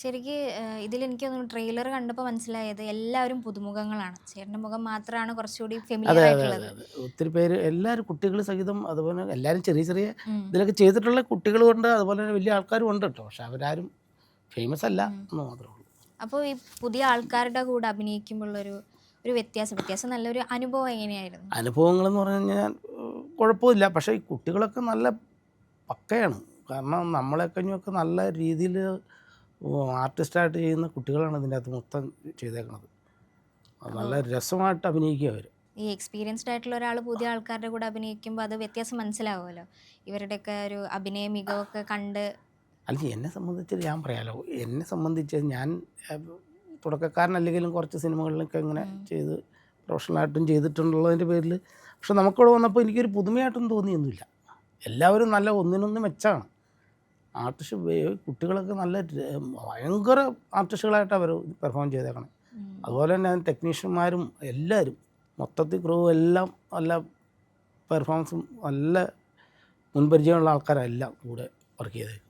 ശരിക്ക് ഇതിലെനിക്ക് തോന്നുന്നു ട്രെയിലർ കണ്ടപ്പോൾ മനസ്സിലായത് എല്ലാവരും പുതുമുഖങ്ങളാണ്. ചേട്ടൻ്റെ മുഖം മാത്രമാണ് കുറച്ചുകൂടി അതെ, ഫെമിലിയർ അതെ, അതെ, ആയിട്ടുള്ളത്. അതെ. ഒത്തിരി പേര് എല്ലാവരും കുട്ടികൾ സഹിതം അതുപോലെ എല്ലാവരും ചെറിയ ചെറിയ ഉം. ഇതിലൊക്കെ ചെയ്തിട്ടുള്ള കുട്ടികളുമുണ്ട്. അതുപോലെ തന്നെ വലിയ ആൾക്കാരും ഉണ്ട് കേട്ടോ. പക്ഷെ അവരാരും ഫേമസ് അല്ല ഉം. എന്ന് മാത്രമേ ഉള്ളൂ. അപ്പോൾ ഈ പുതിയ ആൾക്കാരുടെ കൂടെ അഭിനയിക്കുമ്പോഴുള്ളൊരു ഒരു വ്യത്യാസം നല്ലൊരു അനുഭവം എങ്ങനെയായിരുന്നു? അനുഭവങ്ങളെന്ന് പറഞ്ഞു കഴിഞ്ഞാൽ കുഴപ്പമില്ല. പക്ഷേ ഈ കുട്ടികളൊക്കെ നല്ല പക്കയാണ്. കാരണം നമ്മളെ കഴിഞ്ഞൊക്കെ നല്ല രീതിയിൽ ആർട്ടിസ്റ്റായിട്ട് ചെയ്യുന്ന കുട്ടികളാണ് ഇതിൻ്റെ അകത്ത് മൊത്തം ചെയ്തേക്കണത്. അത് അപ്പോൾ നല്ല രസമായിട്ട് അഭിനയിക്കുക അവർ. ഈ എക്സ്പീരിയൻസ്ഡ് ആയിട്ടുള്ള ഒരാൾ പുതിയ ആൾക്കാരുടെ കൂടെ അഭിനയിക്കുമ്പോൾ അത് വ്യത്യാസം മനസ്സിലാവുമല്ലോ. ഇവരുടെയൊക്കെ ഒരു അഭിനയ മികവൊക്കെ കണ്ട്. അല്ല എന്നെ സംബന്ധിച്ച് ഞാൻ പറയാലോ, എന്നെ സംബന്ധിച്ച് ഞാൻ തുടക്കക്കാരനല്ലെങ്കിലും കുറച്ച് സിനിമകളിലൊക്കെ ഇങ്ങനെ ഉം. ചെയ്ത് പ്രൊഫഷണലായിട്ടും ചെയ്തിട്ടുള്ളതിൻ്റെ പേരിൽ പക്ഷെ നമുക്കിവിടെ വന്നപ്പോൾ എനിക്കൊരു പുതുമയായിട്ടൊന്നും തോന്നിയൊന്നുമില്ല. എല്ലാവരും നല്ല ഒന്നിനൊന്ന് മെച്ചാണ്. ആർട്ടിസ്റ്റ് കുട്ടികളൊക്കെ നല്ല ഭയങ്കര ആർട്ടിസ്റ്റുകളായിട്ട് അവർ പെർഫോം ചെയ്തേക്കണം. ഉം. അതുപോലെ തന്നെ ടെക്നീഷ്യന്മാരും എല്ലാവരും മൊത്തത്തിൽ ക്രൂ എല്ലാം നല്ല പെർഫോമൻസും നല്ല മുൻപരിചയമുള്ള ആൾക്കാരെല്ലാം കൂടെ വർക്ക് ചെയ്തേക്കും.